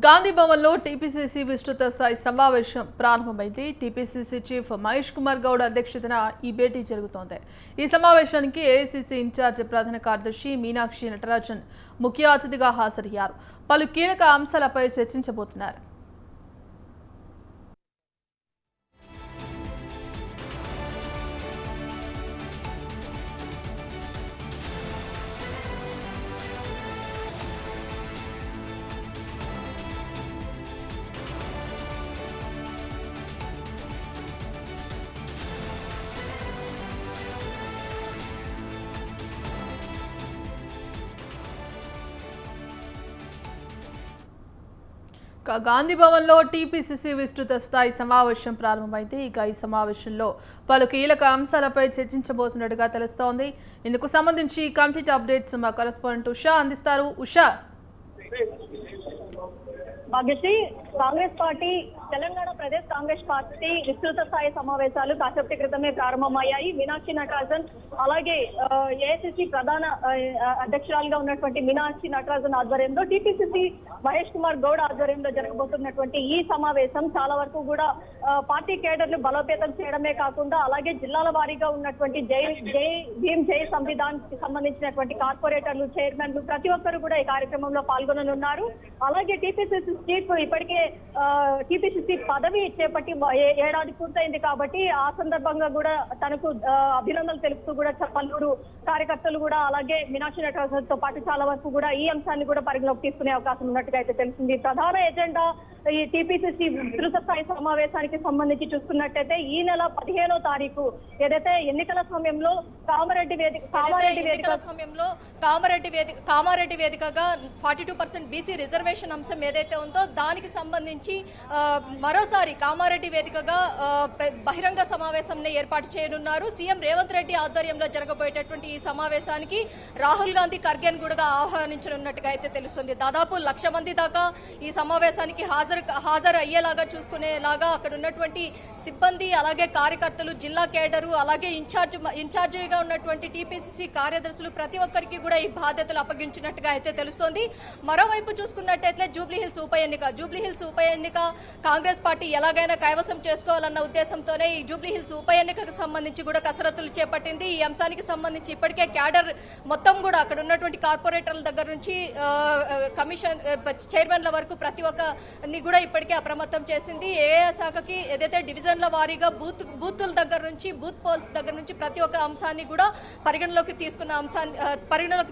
గాంధీ భవన్లో టీపీసీసీ విస్తృత స్థాయి సమావేశం ప్రారంభమైంది. టీపీసీసీ చీఫ్ మహేష్ కుమార్ గౌడ్ అధ్యక్షతన ఈ భేటీ జరుగుతోంది. ఈ సమావేశానికి ఏఐసీసీ ఇన్ఛార్జ్ ప్రధాన కార్యదర్శి మీనాక్షి నటరాజన్ ముఖ్య అతిథిగా హాజరయ్యారు. పలు కీలక అంశాలపై చర్చించబోతున్నారు. గాంధీ భవన్లో టీపీసీసీ విస్తృత స్థాయి సమావేశం ప్రారంభమైంది. ఇక ఈ సమావేశంలో పలు కీలక అంశాలపై చర్చించబోతున్నట్టుగా తెలుస్తోంది. ఇందుకు సంబంధించి కంప్లీట్ అప్డేట్స్ మా కరెస్పాండెంట్ ఉషా అందిస్తారు. ఉషా, భాగ్యశ్రీ, కాంగ్రెస్ పార్టీ తెలంగాణ ప్రదేశ్ కాంగ్రెస్ పార్టీ విస్తృత స్థాయి సమావేశాలు కాసేపటి క్రితమే ప్రారంభమయ్యాయి. మీనాక్షి నటరాజన్ అలాగే ఏఐసిసి ప్రధాన అధ్యక్షురాలుగా ఉన్నటువంటి మీనాక్షి నటరాజన్ ఆధ్వర్యంలో టీపీసీసీ మహేష్ కుమార్ గౌడ్ ఆధ్వర్యంలో జరగబోతున్నటువంటి ఈ సమావేశం చాలా వరకు కూడా పార్టీ కేడర్లు బలోపేతం చేయడమే కాకుండా అలాగే జిల్లాల వారీగా ఉన్నటువంటి జై భీమ్ జై సంవిధాన్ కి సంబంధించినటువంటి కార్పొరేటర్లు, చైర్మన్లు ప్రతి ఒక్కరు కూడా ఈ కార్యక్రమంలో పాల్గొననున్నారు. అలాగే టీపీసీసీ చీఫ్ ఇప్పటికే టీపీసీసీ పదవి చేపట్టి ఏడాది పూర్తయింది కాబట్టి ఆ సందర్భంగా కూడా తనకు అభినందనలు తెలుపుతూ కూడా పలువురు కార్యకర్తలు కూడా అలాగే మీనాక్షి నటరాజన్ తో పాటు చాలా వరకు కూడా ఈ అంశాన్ని కూడా పరిగణలోకి తీసుకునే అవకాశం ఉన్నట్టుగా అయితే తెలిసింది. ప్రధాన ఎజెండా ఈ టీపీసీసీ విస్తృత స్థాయి సమావేశానికి సంబంధించి చూసుకున్నట్టయితే ఈ నెల 15వ తారీఖు ఏదైతే ఎన్నికల సమయంలో కామారెడ్డి వేదికగా 42% బీసీ రిజర్వేషన్ అంశం ఏదైతే ఉందో దానికి సంబంధించి మరోసారి కామారెడ్డి వేదికగా బహిరంగ సమావేశం ఏర్పాటు చేయనున్నారు. సీఎం రేవంత్ రెడ్డి ఆధ్వర్యంలో జరగబోయేటటువంటి ఈ సమావేశానికి రాహుల్ గాంధీ ఖర్గేన్ కూడా ఆహ్వానించనున్నట్టుగా అయితే తెలుస్తుంది. దాదాపు 1,00,000 మంది దాకా ఈ సమావేశానికి హాజరు అయ్యేలాగా చూసుకునేలాగా అక్కడ ఉన్నటువంటి సిబ్బంది అలాగే కార్యకర్తలు, జిల్లా కేడరు అలాగే ఇన్ఛార్జిగా ఉన్నటువంటి టీపీసీసీ కార్యదర్శులు ప్రతి ఒక్కరికి కూడా ఈ బాధ్యతలు అప్పగించినట్టుగా అయితే తెలుస్తోంది. మరోవైపు చూసుకున్నట్టయితే జూబ్లీహిల్స్ ఉప ఎన్నిక కాంగ్రెస్ పార్టీ ఎలాగైనా కైవసం చేసుకోవాలన్న ఉద్దేశంతోనే ఈ జూబ్లీహిల్స్ ఉప ఎన్నికకు సంబంధించి కూడా కసరత్తులు చేపట్టింది. ఈ అంశానికి సంబంధించి ఇప్పటికే క్యాడర్ మొత్తం కూడా అక్కడ ఉన్నటువంటి కార్పొరేటర్ల దగ్గర నుంచి కమిషన్ చైర్మన్ల వరకు ప్రతి ఒక్కరిని కూడా ఇప్పటికే అప్రమత్తం చేసింది. ఏఏ శాఖకి ఏదైతే డివిజన్ల వారీగా బూతుల దగ్గర నుంచి బూత్ పోల్స్ దగ్గర నుంచి ప్రతి ఒక్క అంశాన్ని కూడా పరిగణలోకి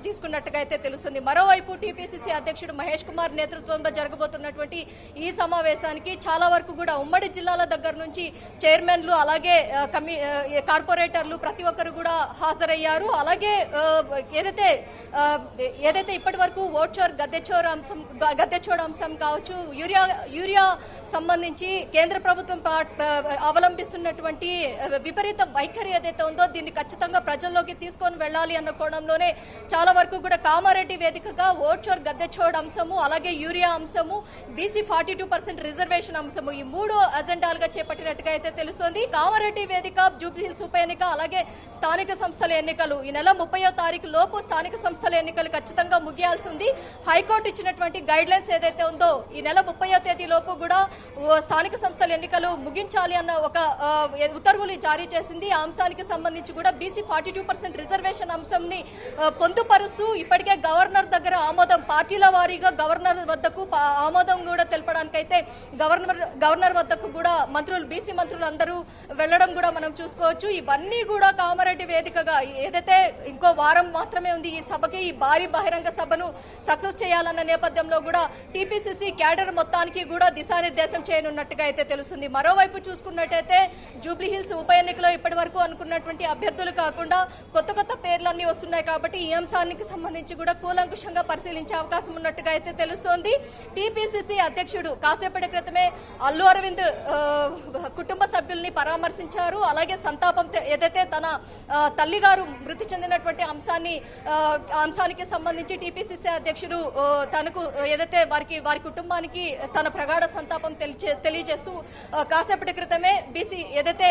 తీసుకున్నట్టుగా అయితే తెలుస్తుంది. మరోవైపు టీపీసీసీ అధ్యక్షుడు మహేష్ కుమార్ నేతృత్వంలో జరగబోతున్నటువంటి ఈ సమావేశానికి చాలా వరకు కూడా ఉమ్మడి జిల్లాల దగ్గర నుంచి చైర్మన్లు అలాగే కార్పొరేటర్లు ప్రతి ఒక్కరు కూడా హాజరయ్యారు. అలాగే ఏదైతే ఇప్పటి వరకు ఓట్చోర్ గద్దెచోర్ అంశం కావచ్చు, యూరియా సంబంధించి కేంద్ర ప్రభుత్వం అవలంబిస్తున్నటువంటి విపరీత వైఖరి ఏదైతే ఉందో దీన్ని ఖచ్చితంగా ప్రజల్లోకి తీసుకొని వెళ్ళాలి అన్న కోణంలోనే చాలా వరకు కూడా కామారెడ్డి వేదికగా ఓట్చోర్ గద్దెచోర్ అంశము అలాగే యూరియా అంశము బీసీ 42% రిజర్వేషన్ అంశము ఈ 3 అజెండాలుగా చేపట్టినట్టుగా అయితే తెలుస్తోంది. కామారెడ్డి వేదిక, జూబ్లీహిల్స్ ఉప ఎన్నిక అలాగే స్థానిక సంస్థల ఎన్నికలు ఈ నెల 30వ తారీఖు లోపు స్థానిక సంస్థల ఎన్నికలు ఖచ్చితంగా ముగియాల్సి ఉంది. హైకోర్టు ఇచ్చినటువంటి గైడ్ లైన్స్ ఏదైతే ఉందో ఈ నెల 30వ తేదీ లోపు కూడా స్థానిక సంస్థల ఎన్నికలు ముగించాలి అన్న ఒక ఉత్తర్వులు జారీ చేసింది. ఆ అంశానికి సంబంధించి కూడా బీసీ 42% రిజర్వేషన్ అంశంని పొందుపరుస్తూ ఇప్పటికే గవర్నర్ దగ్గర ఆమోదం, పార్టీల వారీగా గవర్నర్ వద్దకు ఆమోదం కూడా తెలపడానికైతే గవర్నర్ వద్దకు కూడా బీసీ మంత్రులు అందరూ వెళ్లడం కూడా మనం చూసుకోవచ్చు. ఇవన్నీ కూడా కామారెడ్డి వేదికగా ఏదైతే ఇంకో వారం మాత్రమే ఉంది ఈ సభకి, ఈ భారీ బహిరంగ సభను సక్సెస్ చేయాలన్న నేపథ్యంలో కూడా టీపీసీసీ క్యాడర్ మొత్తానికి కూడా దిశానిర్దేశం చేయనున్నట్టుగా అయితే తెలుస్తుంది. మరోవైపు చూసుకున్నట్టయితే జూబ్లీహిల్స్ ఉప ఎన్నికలో ఇప్పటి వరకు అనుకున్నటువంటి అభ్యర్థులు కాకుండా కొత్త పేర్లన్నీ వస్తున్నాయి కాబట్టి ఈ అంశానికి సంబంధించి కూడా కూలంకుషంగా పరిశీలించే అవకాశం ఉన్నట్టుగా అయితే తెలుస్తోంది. టీపీసీసీ అధ్యక్షుడు అధ్యక్షుడు కాసేపటి క్రితమే అల్లు అరవింద్ కుటుంబ సభ్యుల్ని పరామర్శించారు. అలాగే సంతాపం ఏదైతే తన తల్లిగారు మృతి చెందినటువంటి అంశానికి సంబంధించి టీపీసీసీ అధ్యక్షుడు తనకు ఏదైతే వారి కుటుంబానికి తన ప్రగాఢ సంతాపం తెలియజేస్తూ కాసేపటి క్రితమే ఏదైతే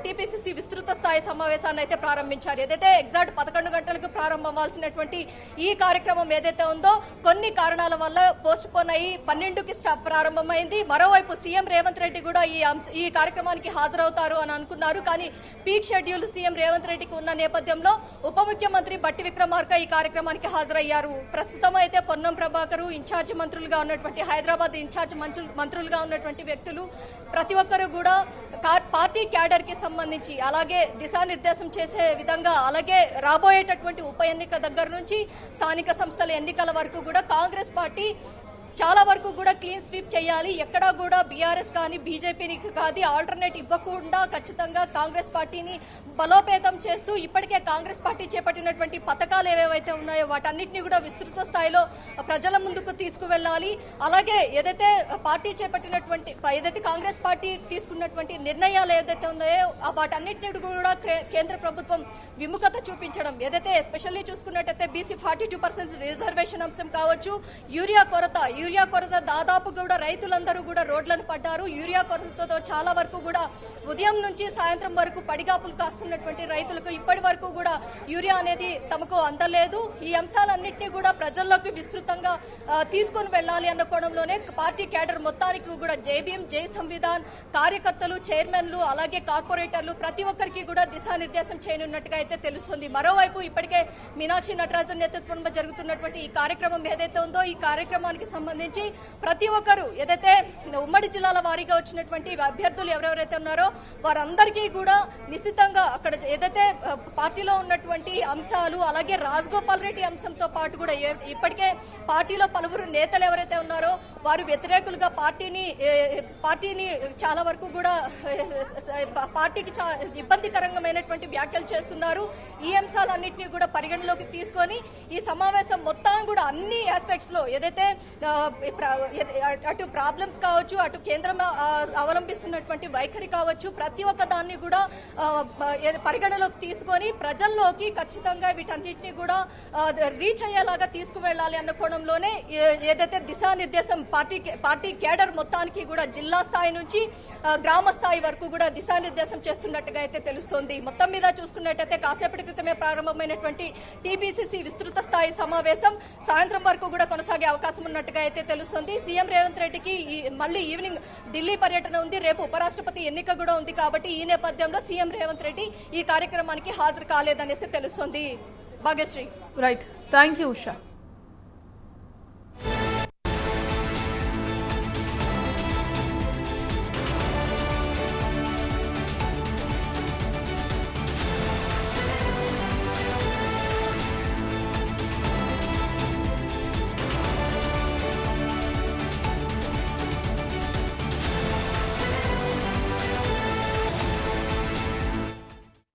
టీపీసీసీ విస్తృత స్థాయి సమావేశాన్ని అయితే ప్రారంభించారు. ఏదైతే ఎగ్జాక్ట్ 11 గంటలకు ప్రారంభమవ్వాల్సినటువంటి ఈ కార్యక్రమం ఏదైతే ఉందో కొన్ని కారణాల వల్ల పోస్ట్ పోన్ అయ్యి 12కి ప్రారంభమైంది. మరోవైపు సీఎం రేవంత్ రెడ్డి కూడా ఈ కార్యక్రమానికి హాజరవుతారు అని అనుకున్నారు. కానీ పీక్ షెడ్యూల్ సీఎం రేవంత్ రెడ్డికి ఉన్న నేపథ్యంలో ఉప ముఖ్యమంత్రి బట్టి విక్రమార్క ఈ కార్యక్రమానికి హాజరయ్యారు. ప్రస్తుతం అయితే పొన్నం ప్రభాకర్ ఇన్ఛార్జ్ మంత్రులుగా ఉన్నటువంటి హైదరాబాద్ ఇన్ఛార్జ్ మంత్రులుగా ఉన్నటువంటి వ్యక్తులు ప్రతి ఒక్కరు కూడా పార్టీ క్యాడర్ కి సంబంధించి అలాగే దిశానిర్దేశం చేసే విధంగా అలాగే రాబోయేటటువంటి ఉప ఎన్నిక దగ్గర నుంచి స్థానిక సంస్థల ఎన్నికల వరకు కూడా కాంగ్రెస్ పార్టీ చాలా వరకు కూడా క్లీన్ స్వీప్ చేయాలి. ఎక్కడా కూడా బీఆర్ఎస్ కానీ బీజేపీకి కానీ ఆల్టర్నేట్ ఇవ్వకుండా ఖచ్చితంగా కాంగ్రెస్ పార్టీని బలోపేతం చేస్తూ ఇప్పటికే కాంగ్రెస్ పార్టీ చేపట్టినటువంటి పథకాలు ఏవేవైతే ఉన్నాయో వాటన్నిటిని కూడా విస్తృత స్థాయిలో ప్రజల ముందుకు తీసుకువెళ్ళాలి. అలాగే ఏదైతే కాంగ్రెస్ పార్టీ తీసుకున్నటువంటి నిర్ణయాలు ఏదైతే ఉన్నాయో వాటన్నిటిని కూడా కేంద్ర ప్రభుత్వం విముఖత చూపించడం, ఏదైతే ఎస్పెషల్లీ చూసుకున్నట్టయితే బీసీ 42% రిజర్వేషన్ అంశం కావచ్చు, యూరియా కొరత దాదాపు కూడా రైతులందరూ కూడా రోడ్లను పడ్డారు. యూరియా కొరతతో చాలా వరకు కూడా ఉదయం నుంచి సాయంత్రం వరకు పడిగాపులు కాస్తున్నటువంటి రైతులకు ఇప్పటి వరకు కూడా యూరియా అనేది తమకు అందలేదు. ఈ అంశాలన్నింటినీ కూడా ప్రజల్లోకి విస్తృతంగా తీసుకొని వెళ్ళాలి అన్న కోణంలోనే పార్టీ క్యాడర్ మొత్తానికి కూడా జై భీమ్ జై సంవిధాన్ కార్యకర్తలు చైర్మన్లు అలాగే కార్పొరేటర్లు ప్రతి ఒక్కరికి కూడా దిశానిర్దేశం చేయనున్నట్టుగా అయితే తెలుస్తుంది. మరోవైపు ఇప్పటికే మీనాక్షి నటరాజన్ నేతృత్వంలో జరుగుతున్నటువంటి ఈ కార్యక్రమం ఏదైతే ఉందో ఈ కార్యక్రమానికి సంబంధించి ప్రతి ఒక్కరు ఏదైతే ఉమ్మడి జిల్లాల వారీగా వచ్చినటువంటి అభ్యర్థులు ఎవరెవరైతే ఉన్నారో వారందరికీ కూడా నిశ్చితంగా అక్కడ ఏదైతే పార్టీలో ఉన్నటువంటి అంశాలు అలాగే రాజగోపాల్ రెడ్డి అంశంతో పాటు కూడా ఇప్పటికే పార్టీలో పలువురు నేతలు ఎవరైతే ఉన్నారో వారు వ్యతిరేకులుగా పార్టీని చాలా వరకు కూడా పార్టీకి ఇబ్బందికరమైనటువంటి వ్యాఖ్యలు చేస్తున్నారు. ఈ అంశాలన్నింటినీ కూడా పరిగణలోకి తీసుకొని ఈ సమావేశం మొత్తం కూడా అన్ని ఆస్పెక్ట్స్ లో ఏదైతే అటు ప్రాబ్లమ్స్ కావచ్చు అటు కేంద్రం అవలంబిస్తున్నటువంటి వైఖరి కావచ్చు ప్రతి ఒక్క దాన్ని కూడా పరిగణలోకి తీసుకొని ప్రజల్లోకి ఖచ్చితంగా వీటన్నిటిని కూడా రీచ్ అయ్యేలాగా తీసుకువెళ్ళాలి అన్న కోణంలోనే ఏదైతే దిశానిర్దేశం పార్టీ కేడర్ మొత్తానికి కూడా జిల్లా స్థాయి నుంచి గ్రామ స్థాయి వరకు కూడా దిశానిర్దేశం చేస్తున్నట్టుగా అయితే తెలుస్తోంది. మొత్తం మీద చూసుకున్నట్టయితే కాసేపటి క్రితమే ప్రారంభమైనటువంటి టీపీసీసీ విస్తృత స్థాయి సమావేశం సాయంత్రం వరకు కూడా కొనసాగే అవకాశం ఉన్నట్టుగా అయితే తెలుస్తుంది. సీఎం రేవంత్ రెడ్డికి మళ్ళీ ఈవినింగ్ ఢిల్లీ పర్యటన ఉంది, రేపు ఉపరాష్ట్రపతి ఎన్నిక కూడా ఉంది. కాబట్టి ఈ నేపథ్యంలో సీఎం రేవంత్ రెడ్డి ఈ కార్యక్రమానికి హాజరు కాలేదనేసి తెలుస్తుంది. Bhagyashree. Right, thank you Usha.